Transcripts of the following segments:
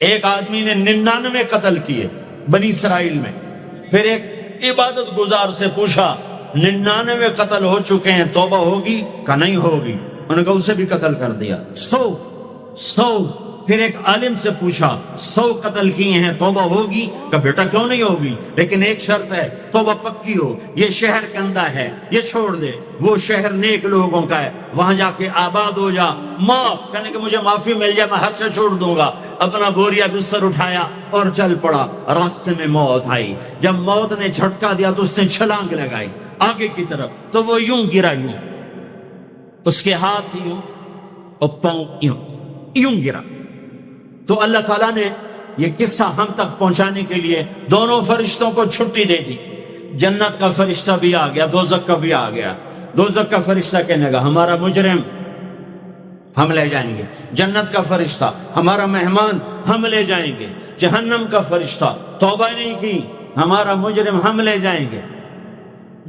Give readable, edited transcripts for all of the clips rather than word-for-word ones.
ایک آدمی نے 99 قتل کیے بنی اسرائیل میں، پھر ایک عبادت گزار سے پوچھا 99 قتل ہو چکے ہیں، توبہ ہوگی کہ نہیں ہوگی؟ انہوں نے کہا اسے بھی قتل کر دیا۔ 100 پھر ایک عالم سے پوچھا 100 قتل کیے ہیں، توبہ ہوگی؟ کہ بیٹا کیوں نہیں ہوگی، لیکن ایک شرط ہے، توبہ پکی ہو، یہ شہر گندا ہے یہ چھوڑ دے، وہ شہر نیک لوگوں کا ہے، وہاں جا کے آباد ہو جا، معاف کہنے کہ مجھے معافی مل جائے میں ہر سے چھوڑ دوں گا۔ اپنا بوریا بستر اٹھایا اور چل پڑا۔ راستے میں موت آئی، جب موت نے جھٹکا دیا تو اس نے چھلانگ لگائی آگے کی طرف، تو وہ یوں گرا، یوں اس کے ہاتھ یوں اور پاؤں یوں گرا۔ تو اللہ تعالیٰ نے یہ قصہ ہم تک پہنچانے کے لیے دونوں فرشتوں کو چھٹی دے دی۔ جنت کا فرشتہ بھی آ گیا، دوزخ کا بھی آ گیا۔ دوزخ کا فرشتہ کہنے لگا ہمارا مجرم ہم لے جائیں گے، جنت کا فرشتہ ہمارا مہمان ہم لے جائیں گے، جہنم کا فرشتہ توبہ نہیں کی ہمارا مجرم ہم لے جائیں گے،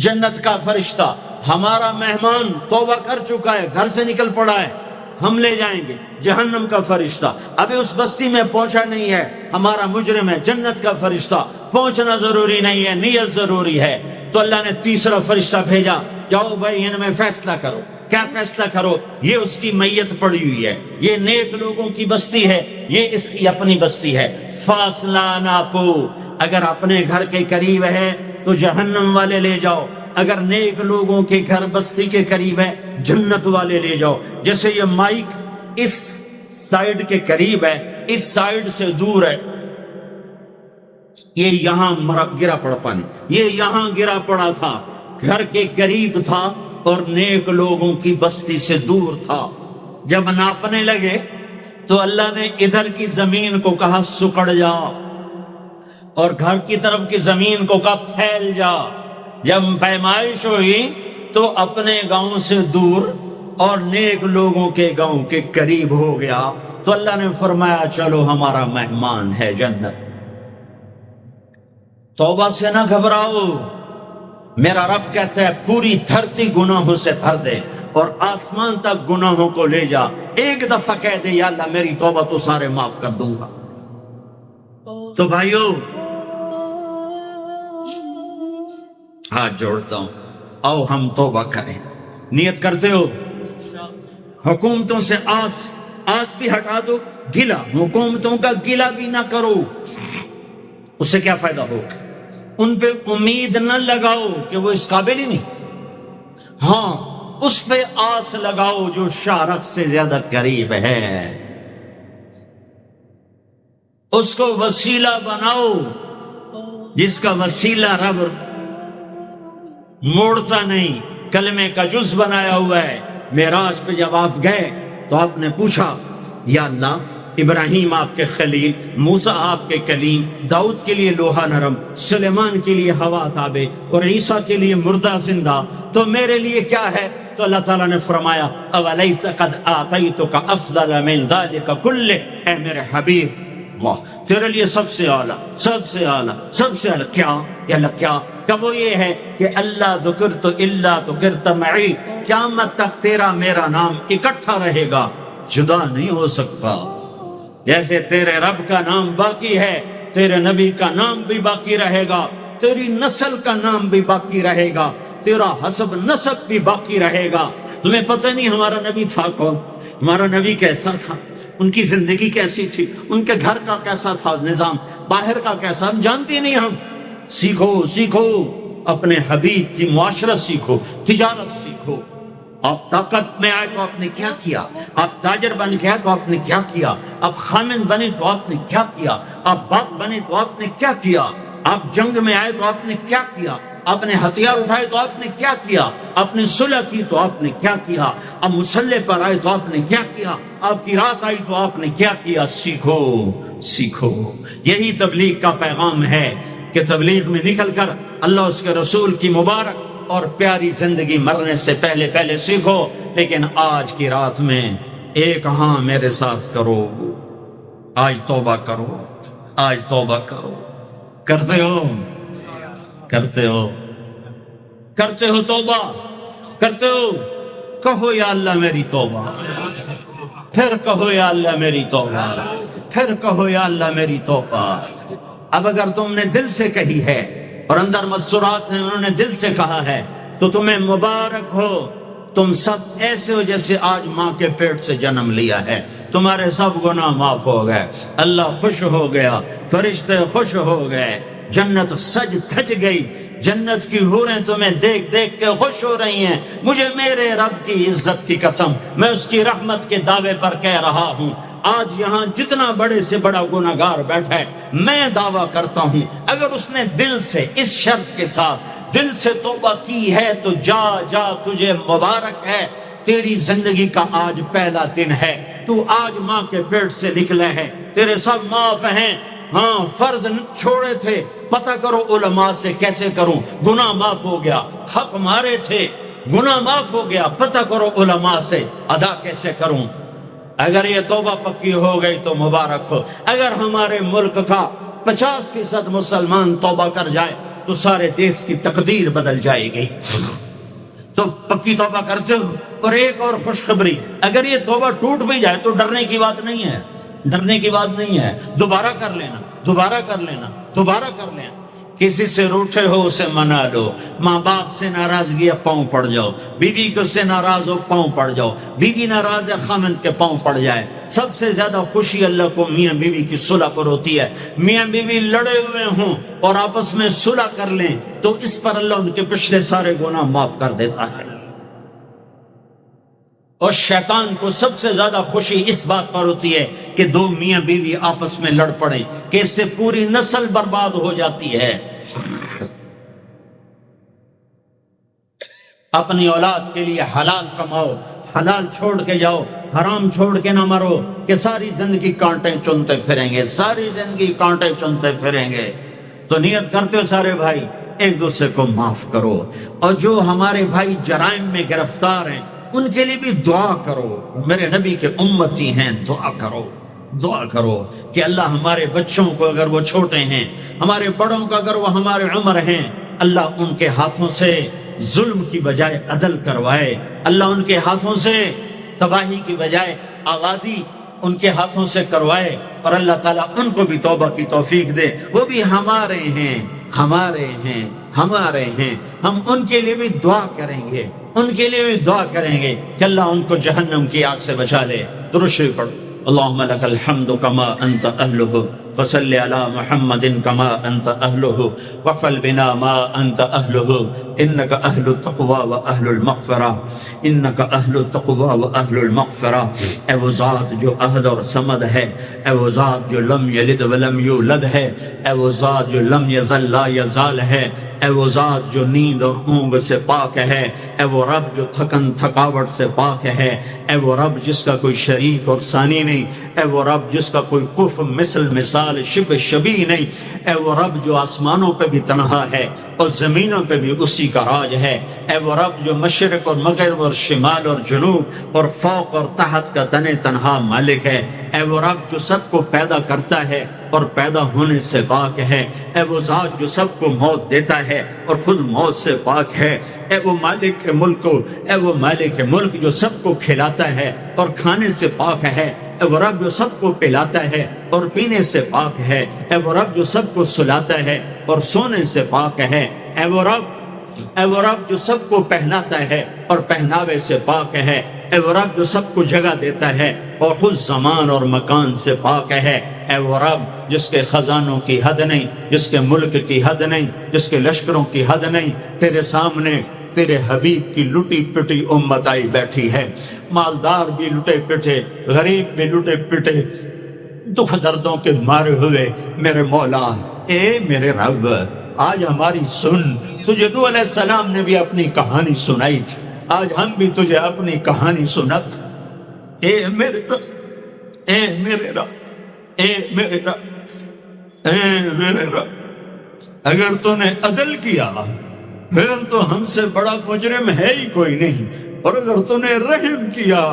جنت کا فرشتہ ہمارا مہمان توبہ کر چکا ہے گھر سے نکل پڑا ہے ہم لے جائیں گے، جہنم کا فرشتہ ابھی اس بستی میں پہنچا نہیں ہے ہمارا مجرم ہے، جنت کا فرشتہ پہنچنا ضروری نہیں ہے، نیت ضروری ہے۔ تو اللہ نے تیسرا فرشتہ بھیجا، جاؤ بھائی ان میں فیصلہ کرو۔ کیا فیصلہ کرو؟ یہ اس کی میت پڑی ہوئی ہے، یہ نیک لوگوں کی بستی ہے، یہ اس کی اپنی بستی ہے، فاصلہ ناپو، اگر اپنے گھر کے قریب ہے تو جہنم والے لے جاؤ، اگر نیک لوگوں کے گھر بستی کے قریب ہے جنت والے لے جاؤ۔ جیسے یہ مائک اس سائیڈ کے قریب ہے، اس سائیڈ سے دور ہے، یہ یہاں گرا پڑا پانی، یہ یہاں گرا پڑا تھا، گھر کے قریب تھا اور نیک لوگوں کی بستی سے دور تھا۔ جب ناپنے لگے تو اللہ نے ادھر کی زمین کو کہا سکڑ جا، اور گھر کی طرف کی زمین کو کہا پھیل جا۔ جب پیمائش ہوئی تو اپنے گاؤں سے دور اور نیک لوگوں کے گاؤں کے قریب ہو گیا، تو اللہ نے فرمایا چلو ہمارا مہمان ہے جنت۔ توبہ سے نہ گھبراؤ، میرا رب کہتا ہے پوری دھرتی گناہوں سے بھر دے اور آسمان تک گناہوں کو لے جا، ایک دفعہ کہہ دے یا اللہ میری توبہ تو سارے معاف کر دوں گا۔ تو بھائیو ہاتھ جوڑتا ہوں، آؤ ہم توبہ کریں۔ نیت کرتے ہو؟ حکومتوں سے آس بھی ہٹا دو، گلا حکومتوں کا گلا بھی نہ کرو، اس سے کیا فائدہ ہوگا؟ ان پہ امید نہ لگاؤ کہ وہ اس قابل ہی نہیں، ہاں اس پہ آس لگاؤ جو شارق سے زیادہ قریب ہے، اس کو وسیلہ بناؤ جس کا وسیلہ رب موڑتا نہیں، کلمے کا جز بنایا ہوا ہے۔ معراج پہ جب آپ گئے تو آپ نے پوچھا یا اللہ ابراہیم آپ کے خلیل، موسیٰ آپ کے کلیم، داؤد کے لیے لوہا نرم، سلیمان کے لیے ہوا تابع اور عیسیٰ کے لیے مردہ زندہ، تو میرے لیے کیا ہے؟ تو اللہ تعالیٰ نے فرمایا اولیس قد آتیتک افضل من ذلک کلہ، اے میرے حبیب واہ تیرے لیے سب سے اعلیٰ، سب سے اعلیٰ، سب سے اعلیٰ کیا؟ یا اللہ کیا؟ کہ وہ یہ ہے کہ اللہ ذکرت الا ذکرت معی، قیامت تک تیرا میرا نام اکٹھا رہے گا، جدا نہیں ہو سکتا۔ جیسے تیرے رب کا نام باقی ہے، تیرے نبی کا نام بھی باقی رہے گا، تیری نسل کا نام بھی باقی رہے گا، تیرا حسب نسب بھی باقی رہے گا۔ تمہیں پتہ نہیں ہمارا نبی تھا کون، ہمارا نبی کیسا تھا، ان کی زندگی کیسی تھی، ان کے گھر کا کیسا تھا نظام، باہر کا کیسا، ہم جانتے نہیں۔ ہم سیکھو اپنے حبیب کی معاشرت سیکھو، تجارت سیکھو۔ آپ طاقت میں آئے تو آپ نے کیا کیا، آپ تاجر بن گئے تو آپ نے کیا کیا، آپ خامن بنے تو آپ نے کیا کیا، آپ باپ بنے تو آپ نے کیا کیا، آپ جنگ میں آئے تو آپ نے کیا کیا، آپ نے ہتھیار اٹھائے تو آپ نے کیا کیا، آپ نے صلح کی تو آپ نے کیا کیا، آپ مسلح پر آئے تو آپ نے کیا کیا، آپ کی رات آئی تو آپ نے کیا کیا۔ سیکھو۔ یہی تبلیغ کا پیغام ہے کہ تبلیغ میں نکل کر اللہ اس کے رسول کی مبارک اور پیاری زندگی مرنے سے پہلے سیکھو۔ لیکن آج کی رات میں ایک ہاں میرے ساتھ کرو، آج توبہ کرو، آج توبہ کرو۔ کرتے ہو توبہ، کرتے ہو؟ کہو یا اللہ میری توبہ، پھر کہو یا اللہ میری توبہ، پھر کہو یا اللہ میری توبہ۔ اب اگر تم نے دل سے کہی ہے اور اندر مسرات ہیں انہوں نے دل سے کہا ہے تو تمہیں مبارک ہو، تم سب ایسے ہو جیسے آج ماں کے پیٹ سے جنم لیا ہے، تمہارے سب گناہ معاف ہو گئے، اللہ خوش ہو گیا، فرشتے خوش ہو گئے، جنت سج دھج گئی، جنت کی حوریں تمہیں دیکھ دیکھ کے خوش ہو رہی ہیں۔ مجھے میرے رب کی عزت کی قسم، میں اس کی رحمت کے دعوے پر کہہ رہا ہوں، آج یہاں جتنا بڑے سے بڑا گناہگار بیٹھا ہے، میں دعویٰ کرتا ہوں اگر اس نے دل سے اس شرط کے ساتھ دل سے توبہ کی ہے تو جا جا تجھے مبارک ہے، تیری زندگی کا آج پہلا دن ہے، تو آج ماں کے پیٹ سے نکلے ہے، تیرے سب معاف ہیں۔ ہاں فرض چھوڑے تھے، پتہ کرو علماء سے کیسے کروں، گناہ معاف ہو گیا، حق مارے تھے گناہ معاف ہو گیا، پتہ کرو علماء سے ادا کیسے کروں۔ اگر یہ توبہ پکی ہو گئی تو مبارک ہو۔ اگر ہمارے ملک کا 50% مسلمان توبہ کر جائے تو سارے دیش کی تقدیر بدل جائے گی۔ تو پکی توبہ کرتے ہو۔ اور ایک اور خوشخبری، اگر یہ توبہ ٹوٹ بھی جائے تو ڈرنے کی بات نہیں ہے، ڈرنے کی بات نہیں ہے، دوبارہ کر لینا، دوبارہ کر لینا، دوبارہ کر لینا۔ کسی سے روٹھے ہو اسے منا لو، ماں باپ سے ناراضگی ہے پاؤں پڑ جاؤ، بیوی کو سے ناراض ہو پاؤں پڑ جاؤ، بیوی ناراض ہے خامند کے پاؤں پڑ جائے۔ سب سے زیادہ خوشی اللہ کو میاں بیوی کی صلح پر ہوتی ہے۔ میاں بیوی لڑے ہوئے ہوں اور آپس میں صلح کر لیں تو اس پر اللہ ان کے پچھلے سارے گناہ معاف کر دیتا ہے۔ اور شیطان کو سب سے زیادہ خوشی اس بات پر ہوتی ہے کہ دو میاں بیوی آپس میں لڑ پڑے، کہ اس سے پوری نسل برباد ہو جاتی ہے۔ اپنی اولاد کے لیے حلال کماؤ، حلال چھوڑ کے جاؤ، حرام چھوڑ کے نہ مرو کہ ساری زندگی کانٹے چنتے پھریں گے، ساری زندگی کانٹے چنتے پھریں گے۔ تو نیت کرتے ہو سارے بھائی ایک دوسرے کو معاف کرو، اور جو ہمارے بھائی جرائم میں گرفتار ہیں ان کے لیے بھی دعا کرو، میرے نبی کے امتی ہیں، دعا کرو، دعا کرو کہ اللہ ہمارے بچوں کو اگر وہ چھوٹے ہیں، ہمارے بڑوں کو اگر وہ ہمارے عمر ہیں، اللہ ان کے ہاتھوں سے ظلم کی بجائے عدل کروائے، اللہ ان کے ہاتھوں سے تباہی کی بجائے آبادی ان کے ہاتھوں سے کروائے، اور اللہ تعالیٰ ان کو بھی توبہ کی توفیق دے۔ وہ بھی ہمارے ہیں، ہمارے ہیں، ہمارے ہیں، ہم ان کے لیے بھی دعا کریں گے، ان کے لیے بھی دعا کریں گے کہ اللہ ان کو جہنم کی آگ سے بچا لے۔ درود شریف پڑھو۔ اللہم لک الحمد کما انت اہلہ فصل علی محمد کما انت اہلہ وفل بنا ما انت اہلہ انک اہل التقوی و اہل المغفرہ، انک اہل التقوی و اہل المغفرہ۔ اے وہ ذات جو احد اور صمد ہے، اے وہ ذات جو لم یلد ولم یولد ہے، اے وہ ذات جو لم یزل لا یزال ہے، اے وہ ذات جو نیند اور اونگ سے پاک ہے، اے وہ رب جو تھکن تھکاوٹ سے پاک ہے، اے وہ رب جس کا کوئی شریک اور ثانی نہیں، اے وہ رب جس کا کوئی کف مثل مثال شبہ شبیہ نہیں، اے وہ رب جو آسمانوں پہ بھی تنہا ہے اور زمینوں پہ بھی اسی کا راج ہے، اے وہ رب جو مشرق اور مغرب اور شمال اور جنوب اور فوق اور تحت کا تن تنہا مالک ہے، اے وہ رب جو سب کو پیدا کرتا ہے اور پیدا ہونے سے پاک ہے، اے وہ ذات جو سب کو موت دیتا ہے اور خود موت سے پاک ہے، اے وہ مالک ملک، اے وہ مالک ملک جو سب کو کھلاتا ہے اور کھانے سے پاک ہے، اے وہ رب جو سب کو پلاتا ہے اور پینے سے پاک ہے، اے وہ رب جو سب کو سلاتا ہے اور سونے سے پاک ہے، اے وہ رب جو سب کو پہناتا ہے اور پہناوے سے پاک ہے، اے وہ رب جو سب کو جگہ دیتا ہے اور خود زمان اور مکان سے پاک ہے، اے وہ رب جس کے خزانوں کی حد نہیں، جس کے ملک کی حد نہیں، جس کے لشکروں کی حد نہیں، تیرے سامنے تیرے حبیب کی لٹی پٹی امت آئی بیٹھی ہے، مالدار بھی لٹے پٹے، غریب بھی لٹے پٹے، دکھ دردوں کے مارے ہوئے میرے مولا، اے میرے رب آج ہماری سن۔ تجھے نوح علیہ السلام نے بھی اپنی کہانی سنائی تھی، آج ہم بھی تجھے اپنی کہانی سنت۔ اے میرے رب، اے میرے رب، اے میرے رب، اے میرے رب، اگر تو نے عدل کیا پھر تو ہم سے بڑا مجرم ہے ہی کوئی نہیں، اور اگر تو نے رحم کیا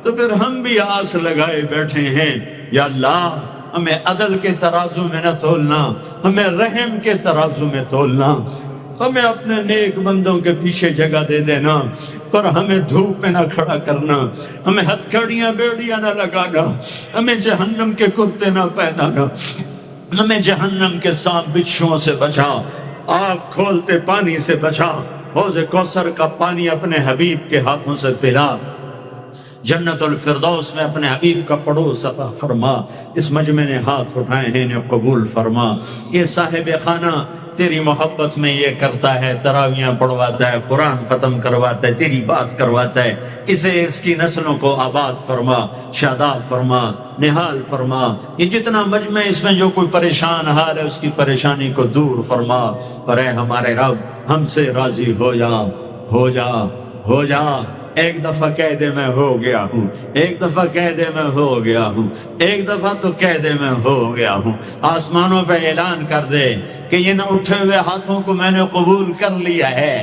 تو پھر ہم بھی آس لگائے بیٹھے ہیں۔ یا اللہ ہمیں عدل کے ترازو میں نہ تولنا، ہمیں رحم کے ترازو میں تولنا۔ ہمیں اپنے نیک بندوں کے پیچھے جگہ دے دینا، پر ہمیں دھوپ میں نہ کھڑا کرنا، ہمیں ہتھکڑیاں بیڑیاں نہ لگانا، ہمیں جہنم کے کرتے نہ پہنانا، ہمیں جہنم کے سانپ بچھوؤں سے بچا، آگ کھولتے پانی سے بچا، حوض کوثر کا پانی اپنے حبیب کے ہاتھوں سے پلا، جنت الفردوس میں اپنے حبیب کا پڑوس عطا فرما، اس مجمع نے ہاتھ اٹھائے ہیں انہیں قبول فرما۔ یہ صاحب خانہ تیری محبت میں یہ کرتا ہے، تراویاں پڑھواتا ہے، قرآن ختم کرواتا ہے، تیری بات کرواتا ہے، اسے اس کی نسلوں کو آباد فرما، شاداب فرما، نہال فرما۔ یہ جتنا مجمع اس میں جو کوئی پریشان حال ہے اس کی پریشانی کو دور فرما، اور اے ہمارے رب ہم سے راضی ہو جا، ہو جا، ہو جا۔ ایک دفعہ کہہ دے میں ہو گیا ہوں، ایک دفعہ کہہ دے میں ہو گیا ہوں، ایک دفعہ تو کہہ دے میں ہو گیا ہوں۔ آسمانوں پہ اعلان کر دے کہ یہ نہ اٹھے ہوئے ہاتھوں کو میں نے قبول کر لیا ہے۔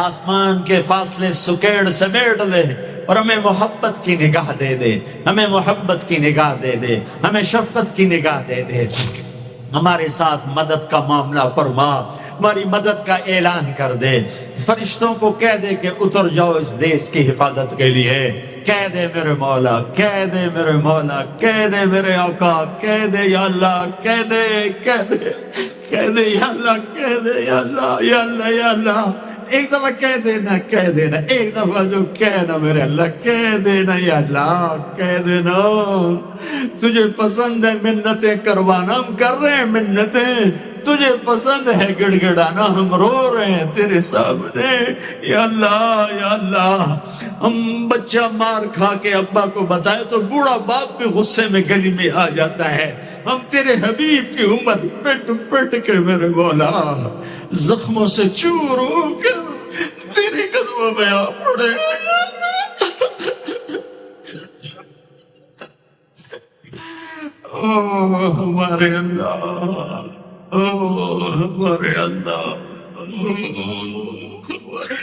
آسمان کے فاصلے سکیڑ سمیٹ دے اور ہمیں محبت کی نگاہ دے دے، ہمیں محبت کی نگاہ دے دے، ہمیں شفقت کی نگاہ دے دے۔ ہمارے ساتھ مدد کا معاملہ فرما، ہماری مدد کا اعلان کر دے، فرشتوں کو کہہ دے کہ اتر جاؤ اس دیس کی حفاظت کے لیے، کہہ دے میرے مولا، کہہ دے میرے مولا، کہہ دے میرے آقا، کہہ دے یا اللہ، کہہ دے، کہہ دے، کہہ دے یا اللہ، کہہ دے یا اللہ، یا اللہ، یا اللہ۔ ایک دفعہ کہہ دینا، کہہ دینا، ایک دفعہ جو کہنا میرے اللہ، کہہ دینا یا اللہ، کہہ دینا۔ تجھے پسند ہے منتیں کروانا، ہم کر رہے ہیں منتیں، تجھے پسند ہے گڑ گڑانا، ہم رو رہے ہیں تیرے سامنے یا اللہ، یا اللہ۔ ہم بچہ مار کھا کے ابا کو بتائے تو بوڑھا باپ بھی غصے میں گلی میں آ جاتا ہے، ہم تیرے حبیب کی امت پٹ پٹ کے میرے مولا زخموں سے چور ہو کر تیرے قدموں میں آ پڑے۔ اوہ ہمارے اللہ، اوہ ہمارے اللہ، اوہ ہمارے